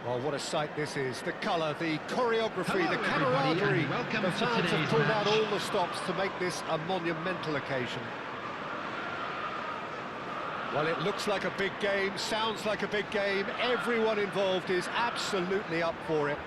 Well, what a sight this is. The colour, the choreography, Hello, the camaraderie. welcome The to fans have today's pulled out match. all the stops to make this a monumental occasion. Well, it looks like a big game, sounds like a big game. Everyone involved is absolutely up for it.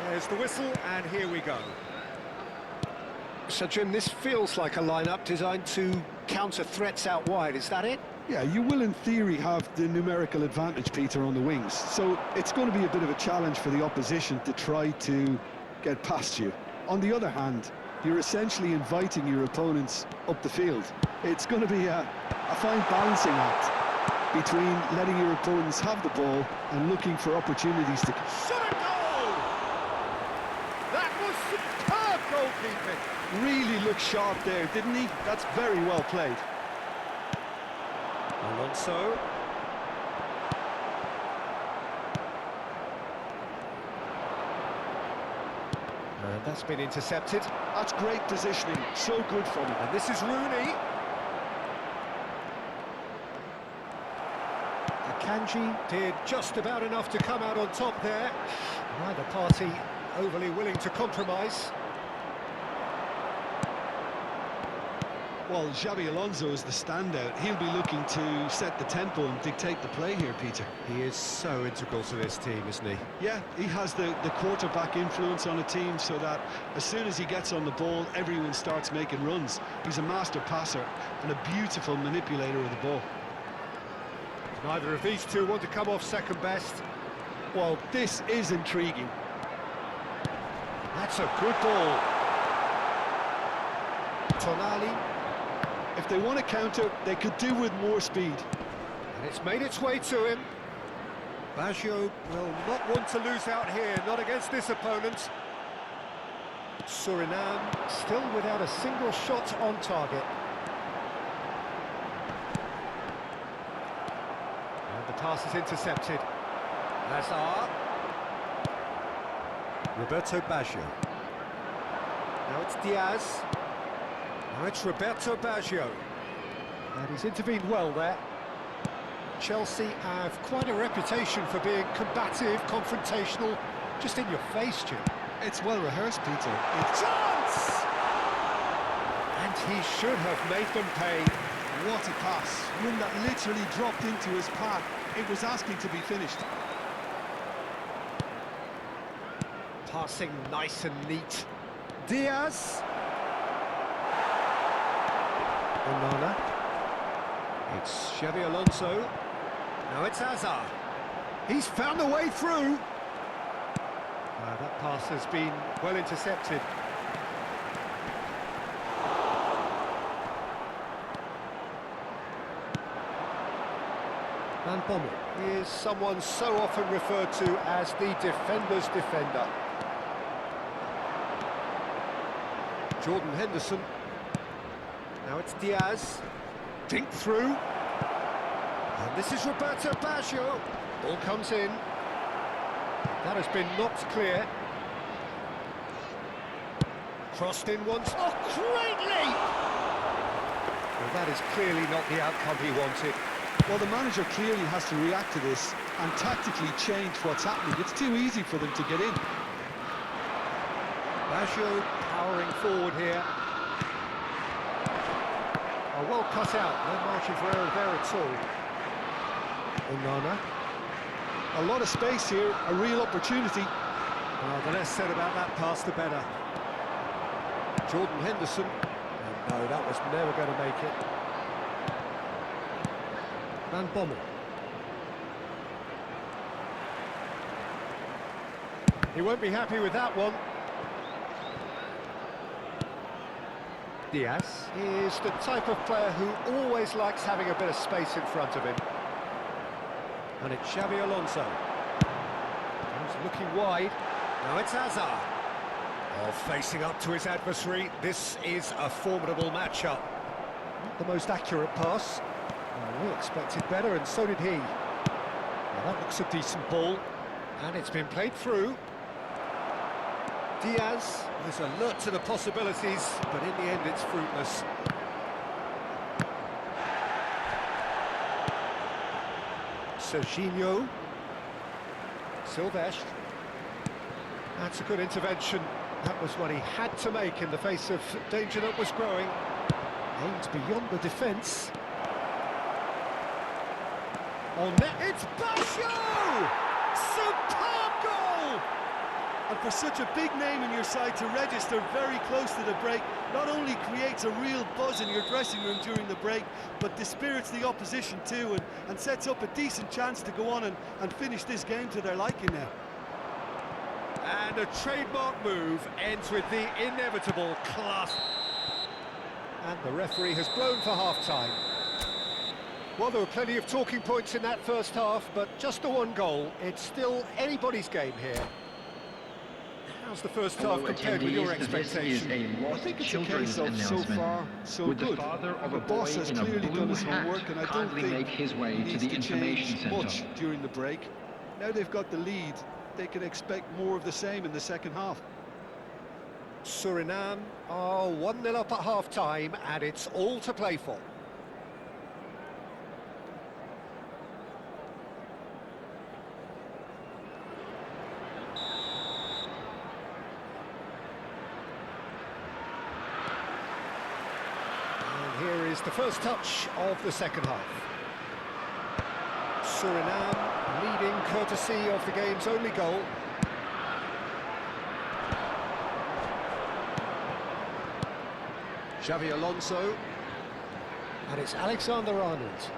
There's the whistle, and here we go. So, Jim, this feels like a lineup designed to counter threats out wide, is that it? Yeah, you will in theory have the numerical advantage, Peter, on the wings. So it's going to be a bit of a challenge for the opposition to try to get past you. On the other hand, you're essentially inviting your opponents up the field. It's going to be a fine balancing act between letting your opponents have the ball and looking for opportunities to... Shot a goal! That was superb goalkeeping! Really looked sharp there, didn't he? That's very well played. Alonso. And that's been intercepted. That's great positioning, so good from him. And this is Rooney. Akanji did just about enough to come out on top there. Neither party overly willing to compromise. Well, Xabi Alonso is the standout. He'll be looking to set the tempo and dictate the play here, Peter. He is so integral to this team, isn't he? Yeah, he has the quarterback influence on a team so that as soon as he gets on the ball, everyone starts making runs. He's a master passer and a beautiful manipulator of the ball. Neither of these two want to come off second best. Well, this is intriguing. That's a good ball. Tonali. If they want to counter, they could do with more speed. And it's made its way to him. Baggio will not want to lose out here, not against this opponent. Surinam still without a single shot on target. And the pass is intercepted. Hazard. Roberto Baggio. Now it's Diaz. Now it's Roberto Baggio. And he's intervened well there. Chelsea have quite a reputation for being combative, confrontational, just in your face, Jim. It's well rehearsed, Peter. Chance! And he should have made them pay. What a pass. One that literally dropped into his path. It was asking to be finished. Passing nice and neat. Diaz. Onana. It's Xabi Alonso. Now it's Hazard. He's found a way through. That pass has been well intercepted. Van Bommel is someone so often referred to as the defender's defender. Jordan Henderson. Now it's Diaz. Dink through. And this is Roberto Baggio. Ball comes in. That has been knocked clear. Crossed in once. Oh, great leap! Well, that is clearly not the outcome he wanted. Well, the manager clearly has to react to this and tactically change what's happening. It's too easy for them to get in. Baggio powering forward here. Oh, well cut out, no margin for error there at all. Onana. A lot of space here, a real opportunity. Well, the less said about that pass, the better. Jordan Henderson. And no, that was never going to make it. Van Bommel. He won't be happy with that one. Diaz is the type of player who always likes having a bit of space in front of him. And it's Xabi Alonso. He's looking wide. Now it's Hazard. Oh, facing up to his adversary, this is a formidable matchup. Not the most accurate pass. We expected better, and so did he. Well, that looks a decent ball, and it's been played through. Diaz is alert to the possibilities, but in the end it's fruitless. Serginho. Silvestre. That's a good intervention. That was what he had to make in the face of danger that was growing. Aimed beyond the defence. On net, it's Baggio! Superb goal! And for such a big name in your side to register very close to the break, not only creates a real buzz in your dressing room during the break, but dispirits the opposition too, and sets up a decent chance to go on and finish this game to their liking now. And a trademark move ends with the inevitable class. And the referee has blown for half-time. Well, there were plenty of talking points in that first half, but just the one goal. It's still anybody's game here. How's the first half compared with your expectations? I think it's a case of so far, so good. The boss has clearly done his homework, and I don't think he needs to change much during the break. Now they've got the lead, they can expect more of the same in the second half. Surinam are 1-0 up at half-time, and it's all to play for. Here is the first touch of the second half. Surinam leading courtesy of the game's only goal. Xavi Alonso. And it's Alexander-Arnold.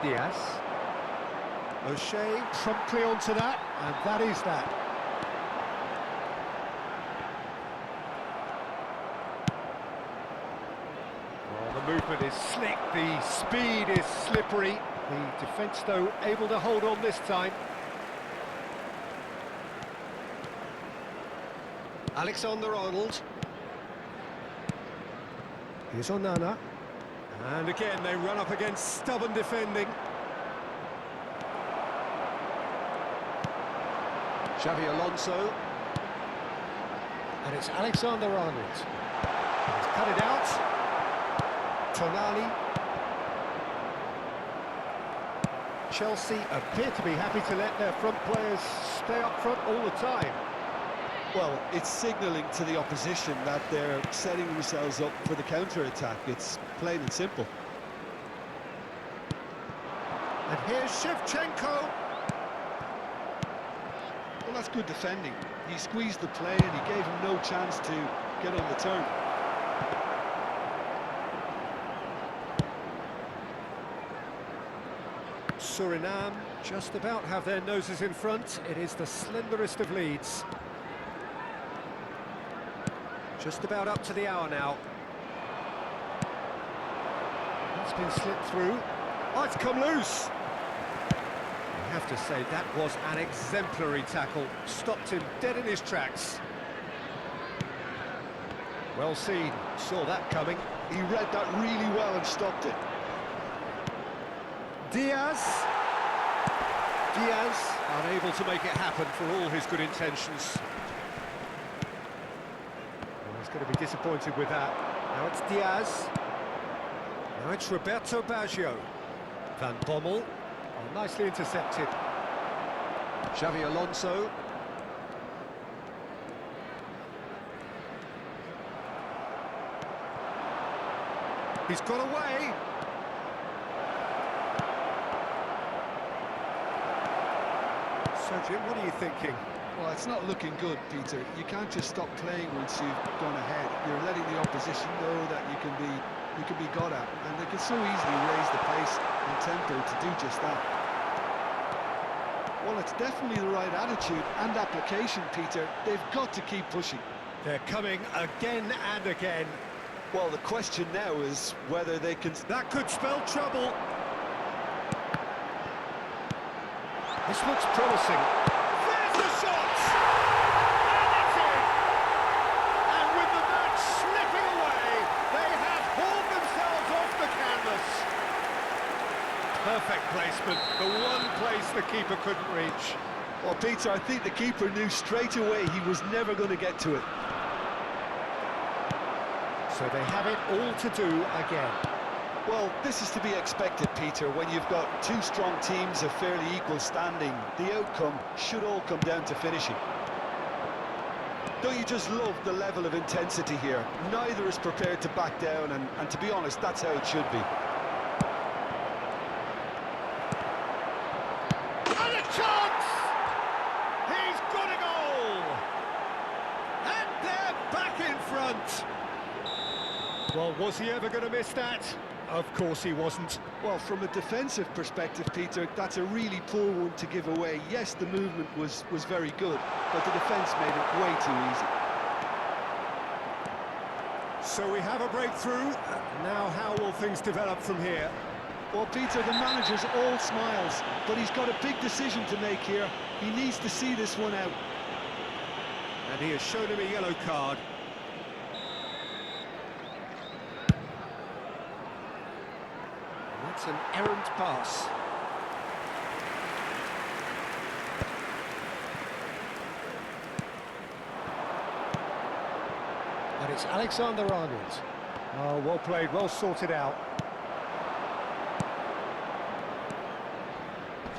Diaz. O'Shea promptly onto that, and that is that. The movement is slick, the speed is slippery. The defence, though, able to hold on this time. Alexander-Arnold. Here's Onana. And again, they run up against stubborn defending. Xavi Alonso. And it's Alexander-Arnold. He's cut it out. Tonali. Chelsea appear to be happy to let their front players stay up front all the time. Well, it's signalling to the opposition that they're setting themselves up for the counter-attack. It's plain and simple. And here's Shevchenko. Well, that's good defending. He squeezed the play and he gave him no chance to get on the turn. Surinam just about have their noses in front. It is the slenderest of leads. Just about up to the hour now. It's been slipped through. Oh, it's come loose. I have to say, that was an exemplary tackle. Stopped him dead in his tracks. Well seen. Saw that coming. He read that really well and stopped it. Diaz, unable to make it happen for all his good intentions. Well, he's going to be disappointed with that. Now it's Diaz. Now it's Roberto Baggio. Van Bommel. Oh, nicely intercepted. Xavi Alonso. He's got away. So, Jim, what are you thinking? Well, it's not looking good, Peter. You can't just stop playing once you've gone ahead. You're letting the opposition know that you can be got at, and they can so easily raise the pace and tempo to do just that. Well, it's definitely the right attitude and application, Peter. They've got to keep pushing. They're coming again and again. Well, the question now is whether they can... That could spell trouble. This looks promising. There's the shot! investment, the one place the keeper couldn't reach. Well, Peter, I think the keeper knew straight away he was never going to get to it. So they have it all to do again. Well, this is to be expected, Peter. When you've got two strong teams of fairly equal standing, the outcome should all come down to finishing. Don't you just love the level of intensity here? Neither is prepared to back down, and to be honest, that's how it should be. And a chance! He's got a goal! And they're back in front! Well, was he ever going to miss that? Of course he wasn't. Well, from a defensive perspective, Peter, that's a really poor one to give away. Yes, the movement was very good, but the defence made it way too easy. So we have a breakthrough. Now how will things develop from here? Well, Peter, the manager's all smiles, but he's got a big decision to make here. He needs to see this one out. And he has shown him a yellow card. That's an errant pass. And it's Alexander Arnold. Oh, well played, well sorted out.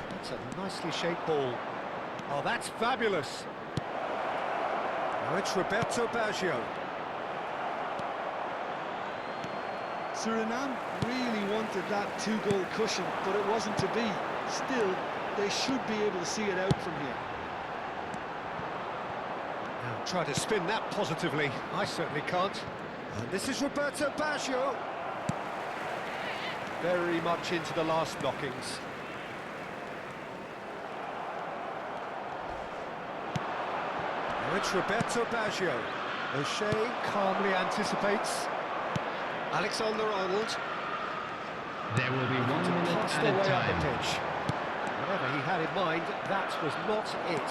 That's a nicely shaped ball. Oh, that's fabulous. Now it's Roberto Baggio. Surinam really wanted that two-goal cushion, but it wasn't to be. Still, they should be able to see it out from here. Now try to spin that positively. I certainly can't. And this is Roberto Baggio. Very much into the last knockings. Now it's Roberto Baggio. O'Shea calmly anticipates. Alexander Arnold. There will be 1 minute Passed at a away up time. the pitch. Whatever he had in mind, that was not it.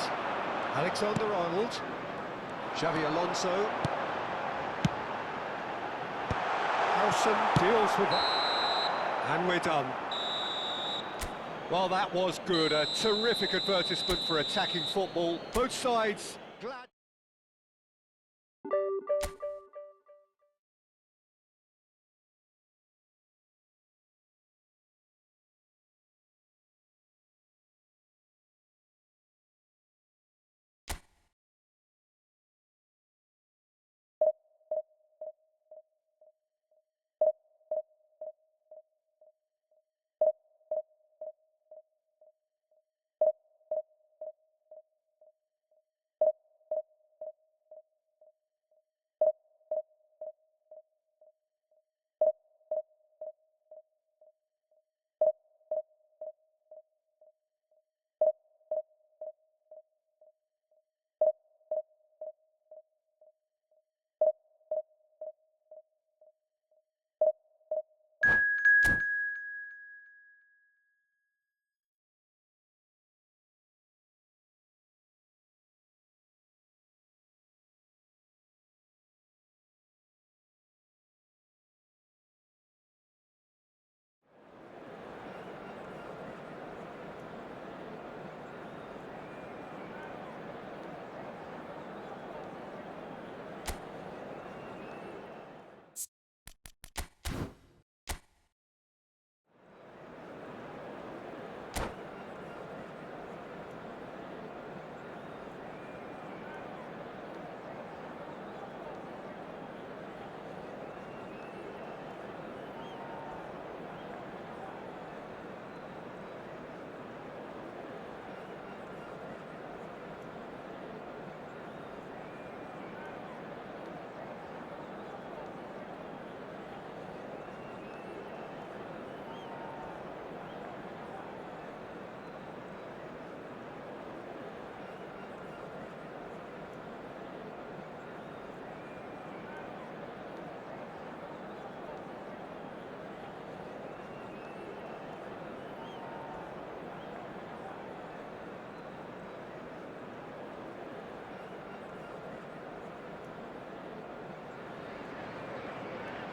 Alexander Arnold. Xavi Alonso. Nelson deals with that. And we're done. Well, that was good. A terrific advertisement for attacking football. Both sides glad.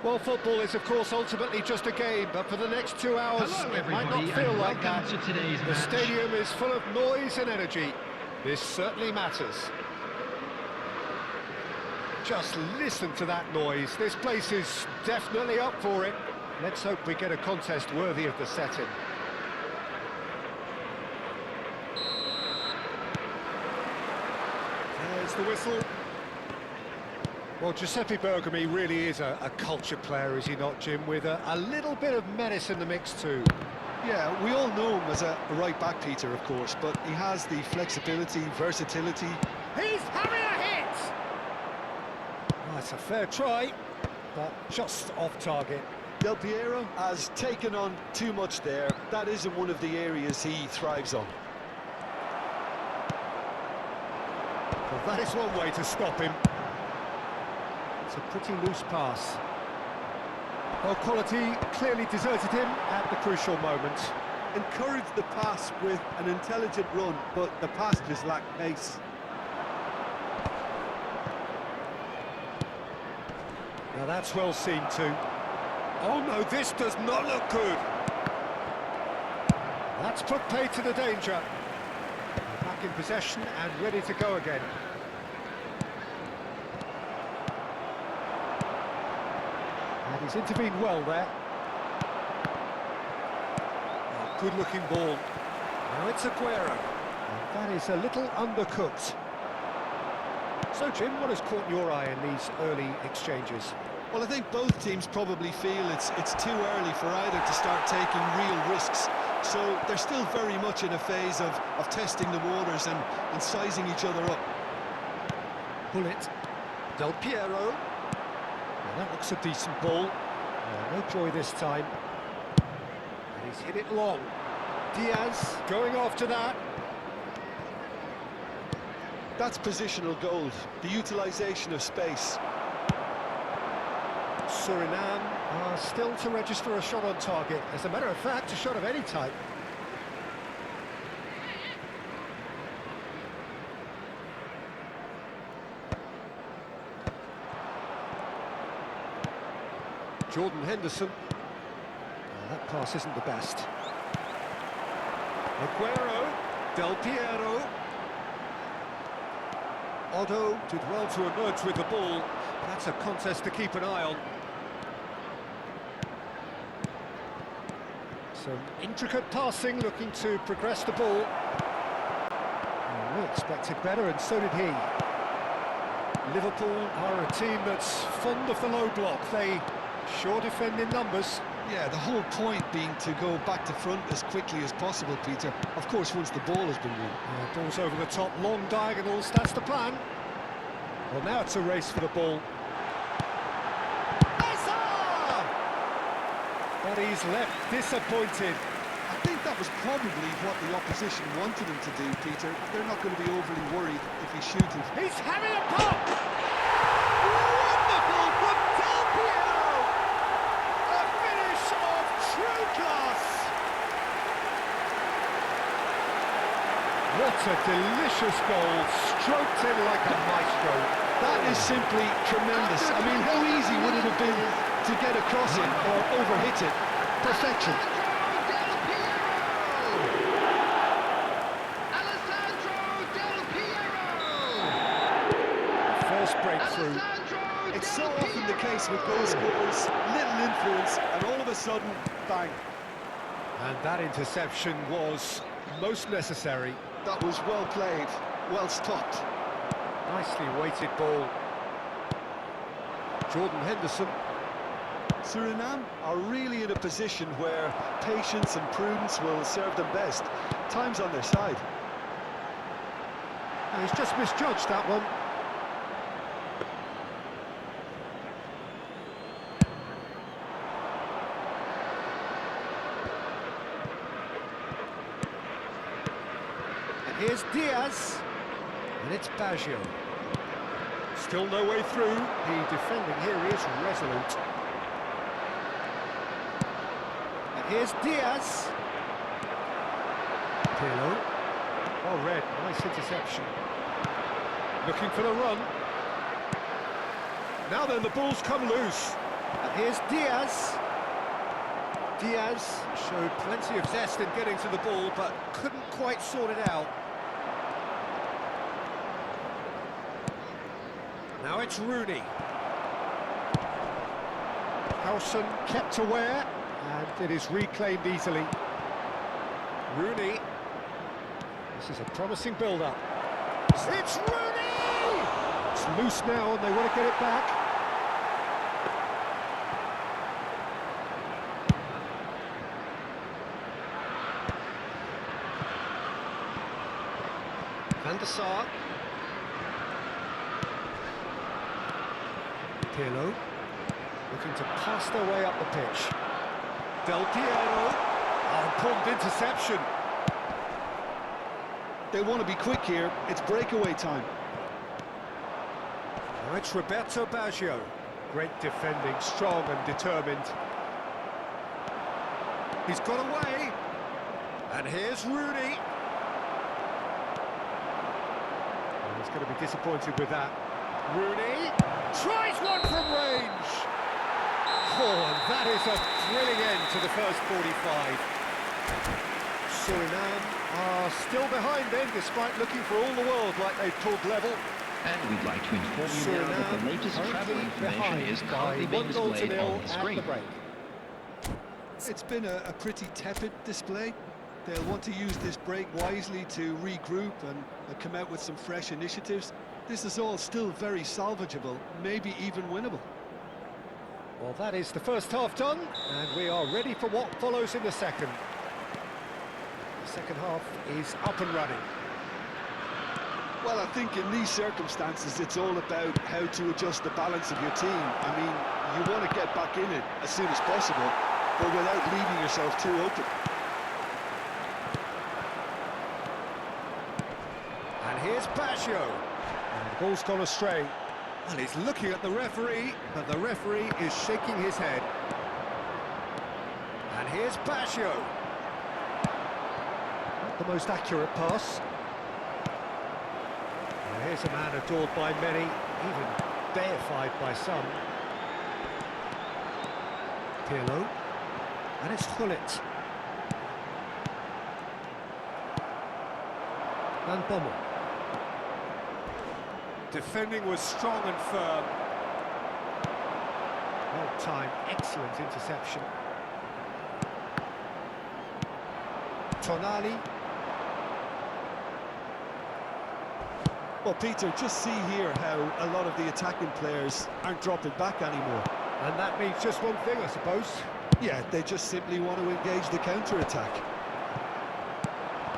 Well, football is, of course, ultimately just a game, but for the next 2 hours, Hello, it might everybody, not feel and like that. welcome to today's The match. stadium is full of noise and energy. This certainly matters. Just listen to that noise. This place is definitely up for it. Let's hope we get a contest worthy of the setting. There's the whistle. Well, Giuseppe Bergomi really is a culture player, is he not, Jim? With a little bit of menace in the mix too. Yeah, we all know him as a right-back, Peter, of course, but he has the flexibility, versatility. He's having a hit! Oh, it's a fair try, but just off target. Del Piero has taken on too much there. That isn't one of the areas he thrives on. Well, that is one way to stop him. It's a pretty loose pass. Well, quality clearly deserted him at the crucial moment. Encouraged the pass with an intelligent run, but the pass just lacked pace. Now that's well seen too. Oh no, this does not look good. That's put paid to the danger. Back in possession and ready to go again. And he's intervened well there. Oh, good-looking ball. Now it's Aguero. And that is a little undercooked. So, Jim, what has caught your eye in these early exchanges? Well, I think both teams probably feel it's too early for either to start taking real risks. So they're still very much in a phase of testing the waters and sizing each other up. Bullet. Del Piero. Well, that looks a decent ball. No joy this time. And he's hit it long. Diaz going after that. That's positional gold, the utilisation of space. Surinam are still to register a shot on target. As a matter of fact, a shot of any type. Jordan Henderson. Oh, that pass isn't the best. Aguero. Del Piero. Otto did well to emerge with the ball. That's a contest to keep an eye on. Some intricate passing, looking to progress the ball. Oh, we expected better, and so did he. Liverpool are a team that's fond of the low block. They sure defend in numbers. Yeah, the whole point being to go back to front as quickly as possible, Peter. Of course, once the ball has been won. Ball's over the top, long diagonals, that's the plan. Well, now it's a race for the ball. But he's left disappointed. I think that was probably what the opposition wanted him to do, Peter. They're not going to be overly worried if he shoots it. He's having a pop! Wonderful from Del Piero! A finish of true class! What a delicious goal, stroked in like a maestro. That is simply tremendous. I mean, how easy would it have been to get across it or overhit it? Perfection. First breakthrough. It's so often the case with goal scorers, little influence, and all of a sudden, bang. And that interception was most necessary. That was well played, well stopped. Nicely weighted ball. Jordan Henderson. Surinam are really in a position where patience and prudence will serve them best. Time's on their side. And he's just misjudged that one. And here's Diaz. And it's Baggio. Still no way through. The defending here is resolute. And here's Diaz. Pirlo. Well read, nice interception. Looking for the run. Now then, the ball's come loose. And here's Diaz. Diaz showed plenty of zest in getting to the ball, but couldn't quite sort it out. Now it's Rooney. Howson kept aware, and it is reclaimed easily. Rooney. This is a promising build-up. It's Rooney! It's loose now, and they want to get it back. Van der Sar. Pirlo looking to pass their way up the pitch. Del Piero. Oh, important interception. They want to be quick here. It's breakaway time. Now it's Roberto Baggio. Great defending, strong and determined. He's got away. And here's Rooney. He's going to be disappointed with that. Rooney tries one from range. Oh, and that is a thrilling end to the first 45. Surinam are still behind then, despite looking for all the world like they've pulled level. And we'd like to inform you now that the latest travel information is currently being displayed on the screen. It's been a pretty tepid display. They'll want to use this break wisely to regroup and come out with some fresh initiatives. This is all still very salvageable, maybe even winnable. Well, that is the first half done, and we are ready for what follows in the second. The second half is up and running. Well, I think in these circumstances, it's all about how to adjust the balance of your team. I mean, you want to get back in it as soon as possible, but without leaving yourself too open. And here's Baggio. And the ball's gone astray. Well, he's looking at the referee, but the referee is shaking his head. And here's Baggio. Not the most accurate pass. Well, here's a man adored by many, even deified by some. Pirlo. And it's Gullit. Van Bommel. Defending was strong and firm. Well-timed, excellent interception. Tonali. Well, Peter, just see here how a lot of the attacking players aren't dropping back anymore. And that means just one thing, I suppose. Yeah, they just simply want to engage the counter-attack.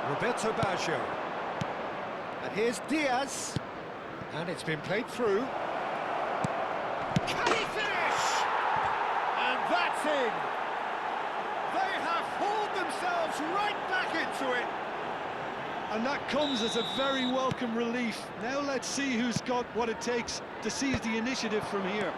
Roberto Baggio. And here's Diaz. And it's been played through. Can he finish? And that's in. They have hauled themselves right back into it. And that comes as a very welcome relief. Now let's see who's got what it takes to seize the initiative from here.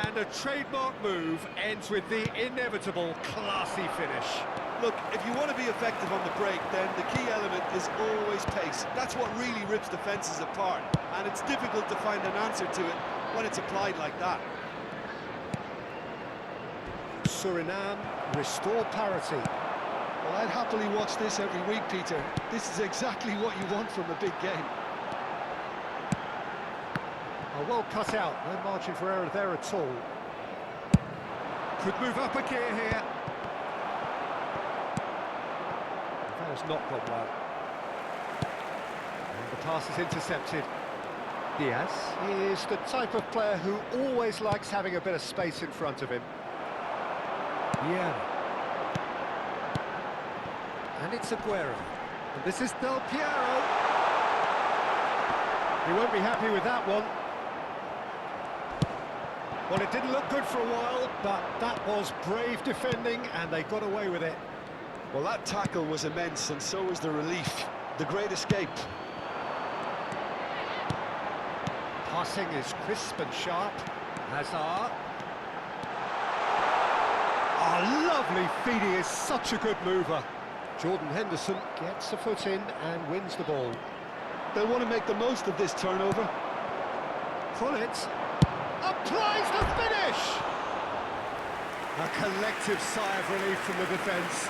And a trademark move ends with the inevitable classy finish. Look, if you want to be effective on the break, then the key element is always pace. That's what really rips defences apart, and it's difficult to find an answer to it when it's applied like that. Surinam restore parity. Well, I'd happily watch this every week, Peter. This is exactly what you want from a big game. Oh, well cut out, no margin for error there at all. Could move up a gear here. That has not gone well. And the pass is intercepted. Diaz is the type of player who always likes having a bit of space in front of him. Yeah. And it's Aguero. And this is Del Piero. He won't be happy with that one. Well, it didn't look good for a while, but that was brave defending, and they got away with it. Well, that tackle was immense, and so was the relief. The great escape. Passing is crisp and sharp. Hazard. Oh, lovely feed. He is such a good mover. Jordan Henderson gets a foot in and wins the ball. They'll want to make the most of this turnover. Gullit. applies the finish! A collective sigh of relief from the defence.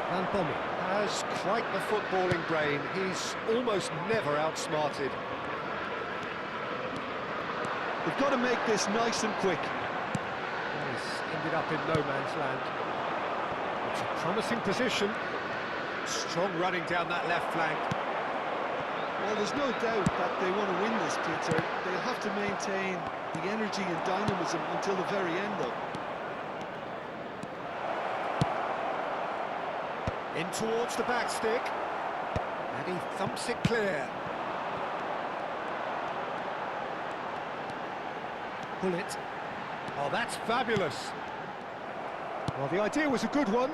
Van Bommel has quite the footballing brain. He's almost never outsmarted. They've got to make this nice and quick. He's ended up in no man's land. It's a promising position. Strong running down that left flank. Well, there's no doubt that they want to win this, Peter. They'll have to maintain the energy and dynamism until the very end, though. In towards the back stick. And he thumps it clear. Pull it. Oh, that's fabulous. Well, the idea was a good one.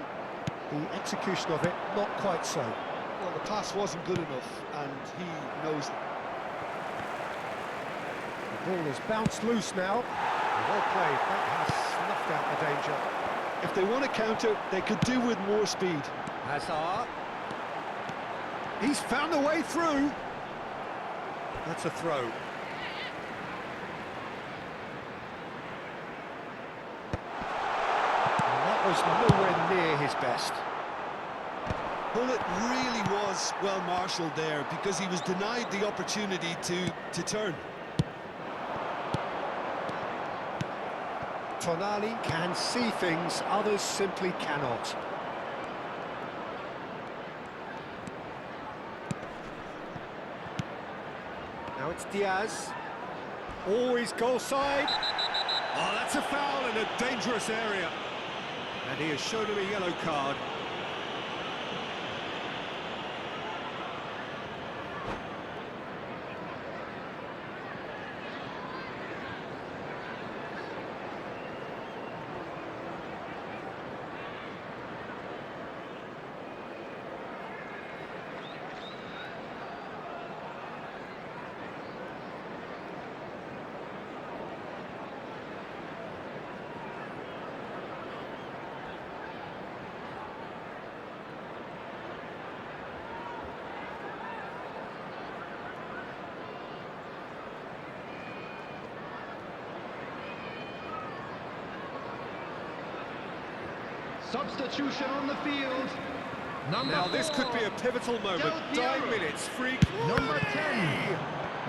The execution of it, not quite so. Well, the pass wasn't good enough, and he knows it. The ball is bounced loose now. Well played. That has snuffed out the danger. If they want to counter, they could do with more speed. Hazard. He's found a way through. That's a throw. And that was nowhere near his best. Bullet really was well marshalled there because he was denied the opportunity to turn. Tonali can see things others simply cannot. Now it's Diaz. Always goal side. Oh, that's a foul in a dangerous area. And he has shown him a yellow card. Substitution on the field. Now this could be a pivotal moment. 9 minutes, free. Number 10.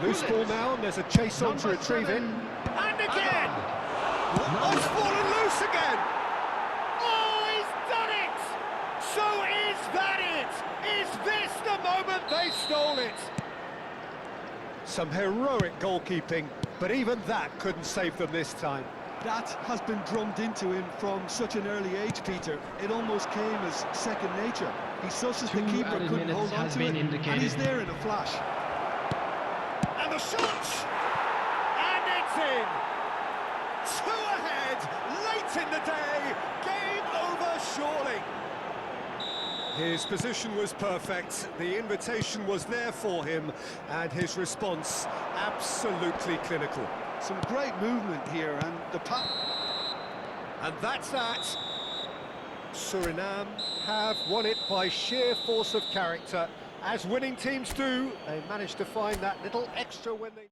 Loose ball now, and there's a chase on to retrieve it. And again! Oh, it's fallen loose again! Oh, he's done it! So is that it? Is this the moment they stole it? Some heroic goalkeeping, but even that couldn't save them this time. That has been drummed into him from such an early age, Peter. It almost came as second nature. He susses the keeper couldn't hold on to it, and he's there in a flash. And the shot! And it's in! 2 ahead, late in the day, game over surely. His position was perfect, the invitation was there for him, and his response absolutely clinical. Some great movement here, and the And that's that. Surinam have won it by sheer force of character. As winning teams do, they managed to find that little extra when they...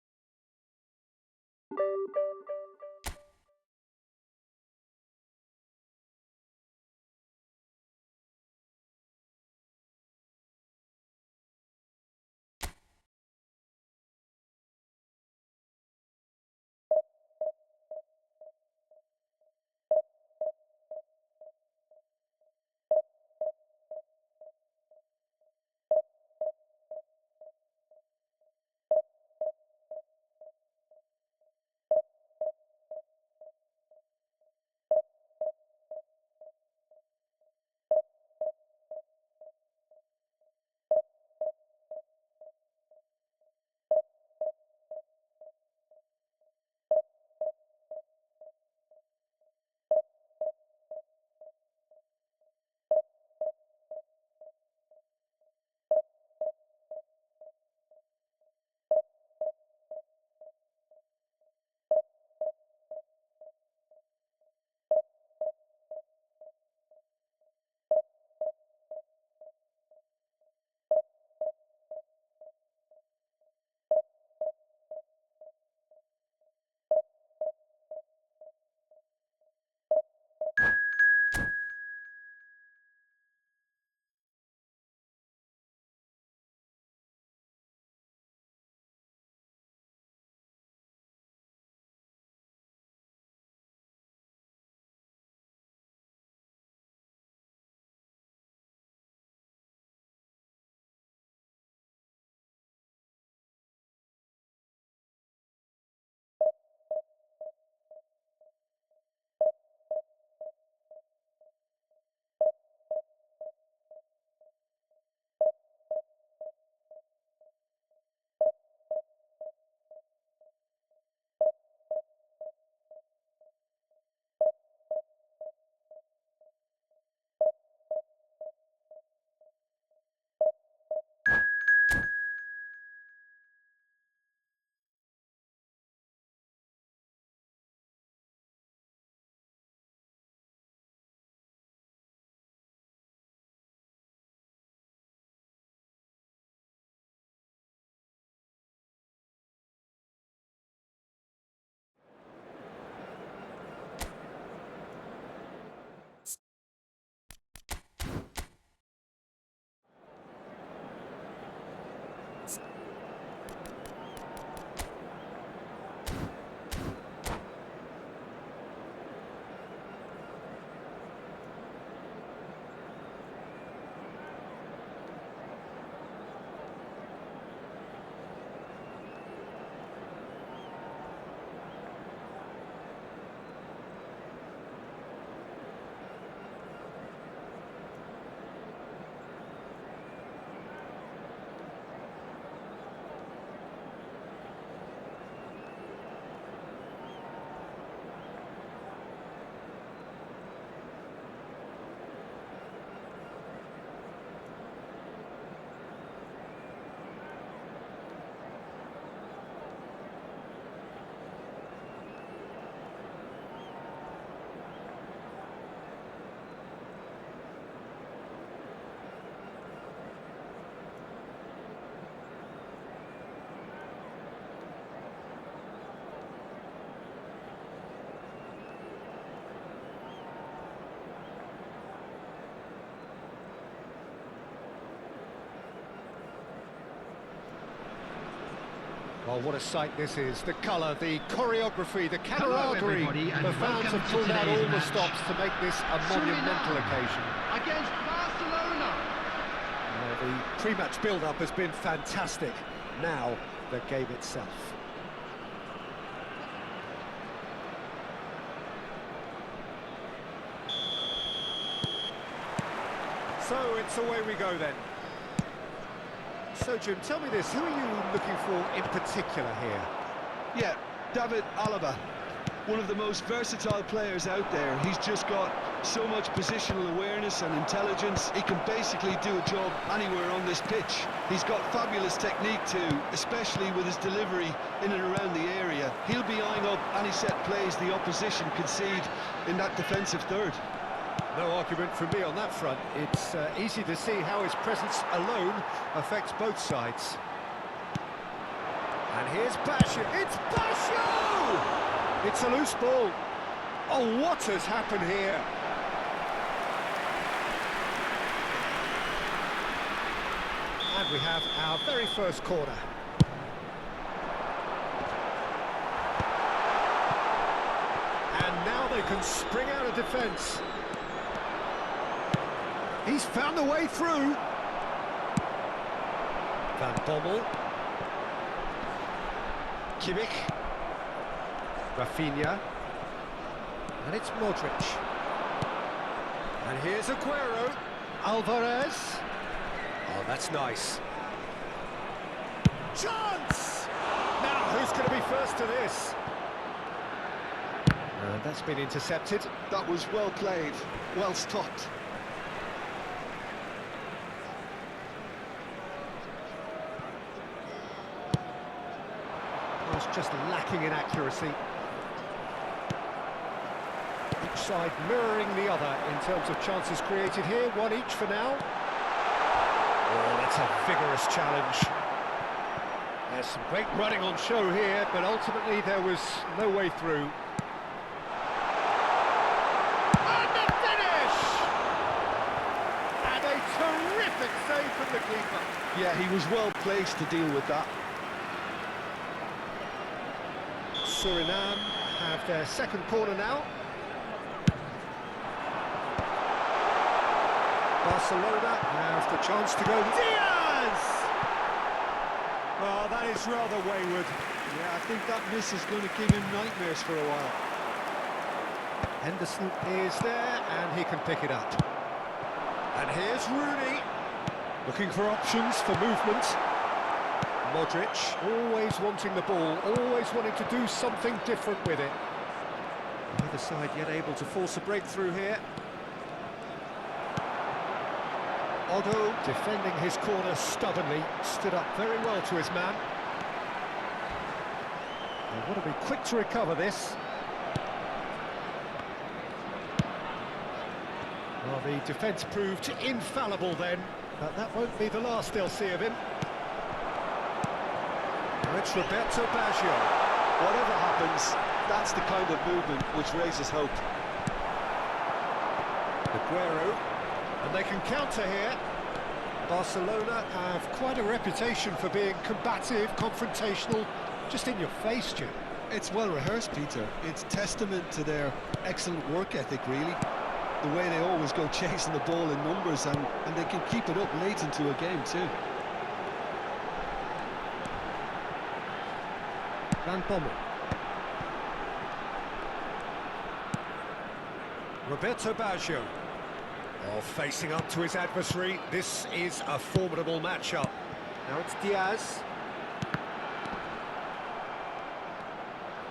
Oh, what a sight this is. The colour, the choreography, the camaraderie. The fans have pulled out all the stops to make this a monumental occasion. Against Barcelona. The pre-match build-up has been fantastic. Now, the game itself. So, it's away we go then. So, Jim, tell me this, who are you looking for in particular here? Yeah, David Alaba, one of the most versatile players out there. He's just got so much positional awareness and intelligence. He can basically do a job anywhere on this pitch. He's got fabulous technique too, especially with his delivery in and around the area. He'll be eyeing up any set plays the opposition concede in that defensive third. No argument from me on that front. It's easy to see how his presence alone affects both sides. And here's Baggio. It's Baggio! It's a loose ball. Oh, what has happened here? And we have our very first corner. And now they can spring out of defence. He's found a way through. Van Bommel. Kimmich. Rafinha. And it's Modric. And here's Aguero. Alvarez. Oh, that's nice. Chance! Now, who's going to be first to this? And that's been intercepted. That was well played, well stopped. Just lacking in accuracy. Each side mirroring the other in terms of chances created here. One each for now. Oh, that's a vigorous challenge. There's some great running on show here, but ultimately there was no way through. And the finish! And a terrific save from the keeper. Yeah, he was well placed to deal with that. Surinam have their second corner now. Barcelona have the chance to go. Diaz! Oh, that is rather wayward. Yeah, I think that miss is going to give him nightmares for a while. Henderson is there, and he can pick it up. And here's Rooney, looking for options for movement. Modric, always wanting the ball, always wanting to do something different with it. Neither side yet able to force a breakthrough here. Otto, defending his corner stubbornly, stood up very well to his man. They want to be quick to recover this. Well, the defence proved infallible then, but that won't be the last they'll see of him. It's Roberto Baggio. Whatever happens, that's the kind of movement which raises hope. Aguero, and they can counter here. Barcelona have quite a reputation for being combative, confrontational, just in your face, Jim. It's well rehearsed, Peter. It's testament to their excellent work ethic, really. The way they always go chasing the ball in numbers, and they can keep it up late into a game too. Van Bommel. Roberto Baggio. Oh, facing up to his adversary. This is a formidable matchup. Now it's Diaz.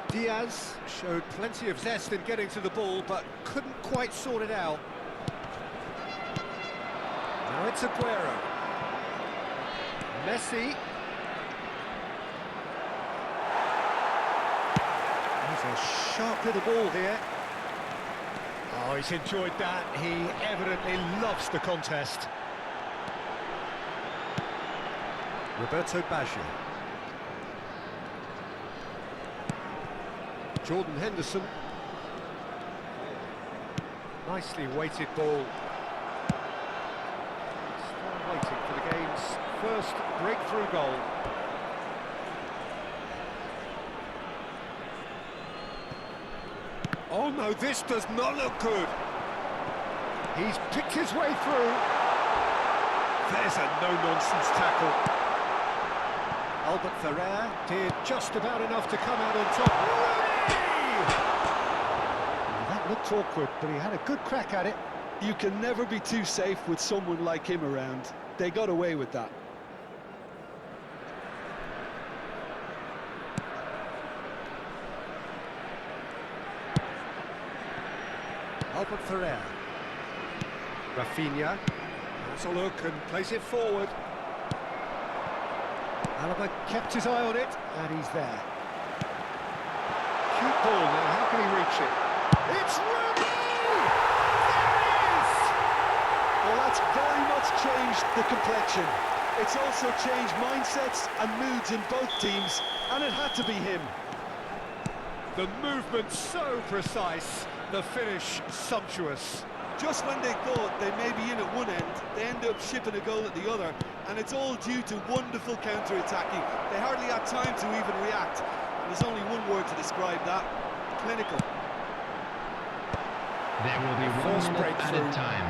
Diaz showed plenty of zest in getting to the ball, but couldn't quite sort it out. Now it's Aguero. Messi. A sharp little ball here. Oh, he's enjoyed that. He evidently loves the contest. Roberto Baggio. Jordan Henderson. Nicely weighted ball. Still waiting for the game's first breakthrough goal. Oh no, this does not look good. He's picked his way through. There's a no-nonsense tackle. Albert Ferrer did just about enough to come out on top. Rooney! That looked awkward, but he had a good crack at it. You can never be too safe with someone like him around. They got away with that. Albert Ferrer. Rafinha has a look and plays it forward. Alaba kept his eye on it, and he's there. Cute ball now, how can he reach it? It's Rooney! There it is! Well, that's very much changed the complexion. It's also changed mindsets and moods in both teams, and it had to be him. The movement so precise, the finish sumptuous. Just when they thought they may be in at one end, they end up shipping a goal at the other, and it's all due to wonderful counter-attacking. They hardly had time to even react, and there's only one word to describe that: clinical. There will be First one minute breakthrough. added time.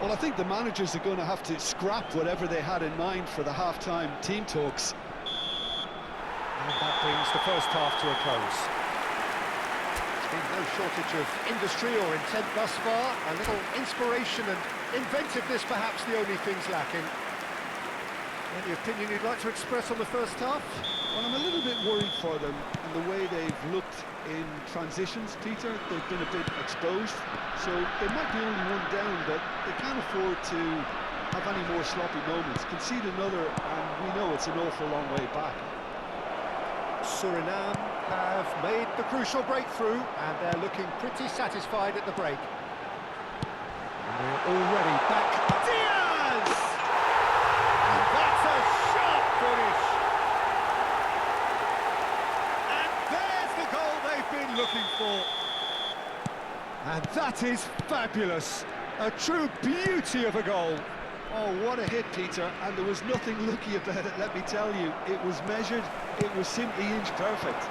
Well, I think the managers are going to have to scrap whatever they had in mind for the half-time team talks. And that brings the first half to a close. There's been no shortage of industry or intent thus far. A little inspiration and inventiveness, perhaps the only things lacking. Any opinion you'd like to express on the first half? Well, I'm a little bit worried for them and the way they've looked in transitions, Peter. They've been a bit exposed, so they might be only one down, but they can't afford to have any more sloppy moments. Concede another, and we know it's an awful long way back. Surinam have made the crucial breakthrough, and they're looking pretty satisfied at the break. And we're already back. Diaz! And that's a sharp finish! And there's the goal they've been looking for. And that is fabulous. A true beauty of a goal. Oh, what a hit, Peter, and there was nothing lucky about it, let me tell you. It was measured, it was simply inch perfect.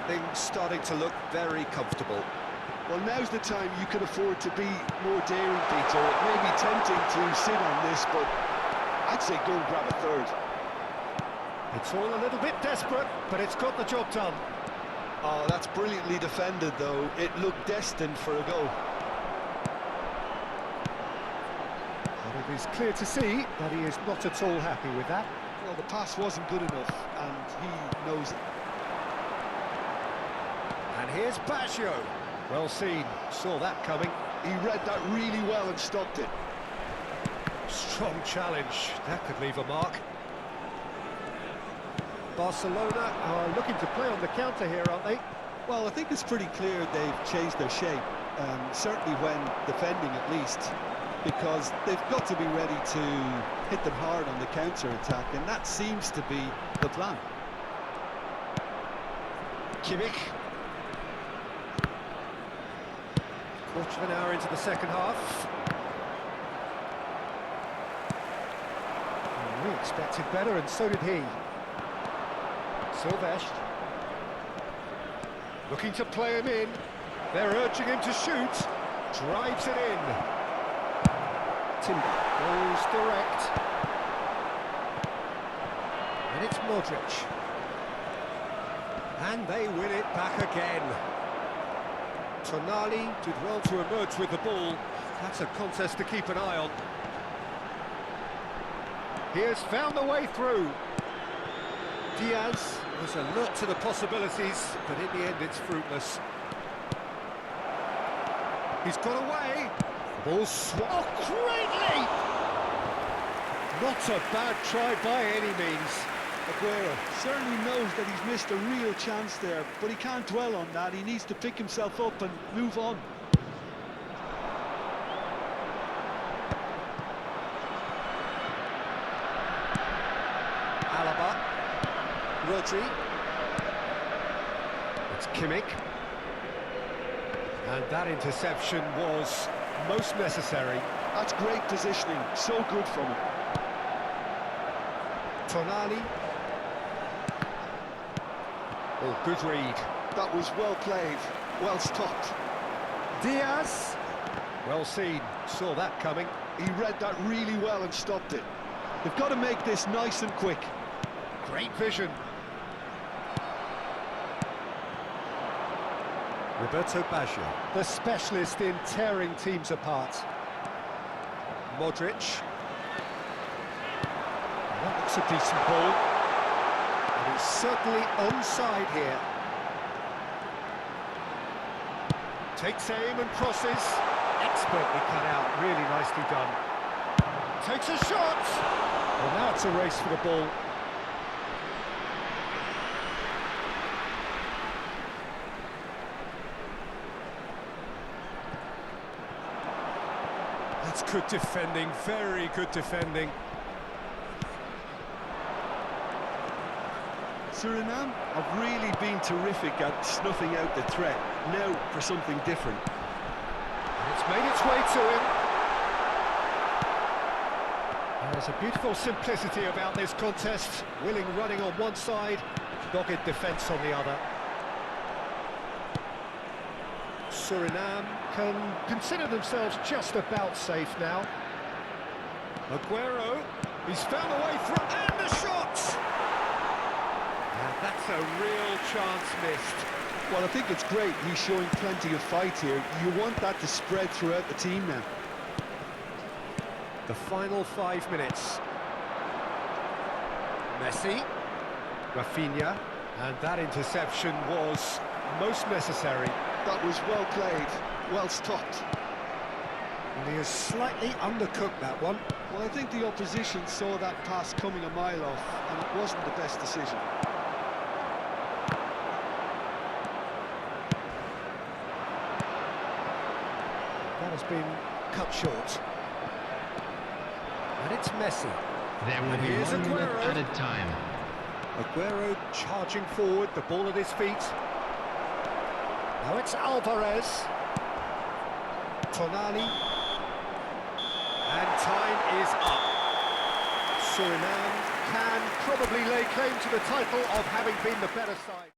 Things starting to look very comfortable. Well, now's the time you can afford to be more daring, Peter. It may be tempting to sit on this, but I'd say go and grab a third. It's all a little bit desperate, but it's got the job done. Oh, that's brilliantly defended, though. It looked destined for a goal. But it is clear to see that he is not at all happy with that. Well, the pass wasn't good enough, and he knows it. And here's Baggio. Well seen, saw that coming. He read that really well and stopped it. Strong challenge, that could leave a mark. Barcelona are looking to play on the counter here, aren't they? Well, I think it's pretty clear they've changed their shape, certainly when defending at least, because they've got to be ready to hit them hard on the counter-attack, and that seems to be the plan. Kimmich. Quarter of an hour into the second half. We expected better, and so did he. Silvestre. Looking to play him in. They're urging him to shoot. Drives it in. Timber goes direct. And it's Modric. And they win it back again. Tonali did well to emerge with the ball. That's a contest to keep an eye on. He has found the way through. Diaz was alert to the possibilities, but in the end it's fruitless. He's got away. Ball oh, great leap! Not a bad try by any means. Aguero certainly knows that he's missed a real chance there, but he can't dwell on that. He needs to pick himself up and move on. Alaba. Rodri. It's Kimmich. And that interception was most necessary. That's great positioning, so good from him. Tonali. Oh, good read. That was well played, well stopped. Diaz. Well seen, saw that coming. He read that really well and stopped it. They've got to make this nice and quick. Great vision. Roberto Baggio, the specialist in tearing teams apart. Modric. That looks a decent ball. And he's certainly onside here. Takes aim and crosses. Expertly cut out, really nicely done. Takes a shot! Well, now it's a race for the ball. That's good defending, very good defending. Surinam have really been terrific at snuffing out the threat. Now for something different. And it's made its way to him. There's a beautiful simplicity about this contest. Willing running on one side, dogged defence on the other. Surinam can consider themselves just about safe now. Aguero, he's found a way through, and the shot! And that's a real chance missed. Well, I think it's great. He's showing plenty of fight here. You want that to spread throughout the team now. The final 5 minutes. Messi, Rafinha, and that interception was most necessary. That was well played, well stopped. And he has slightly undercooked that one. Well, I think the opposition saw that pass coming a mile off, and it wasn't the best decision. That has been cut short. And it's Messi. There will And be here's 1 minute Aguero. added time. Aguero charging forward, the ball at his feet. Now it's Alvarez. Tonali. And time is up. Surinam can probably lay claim to the title of having been the better side.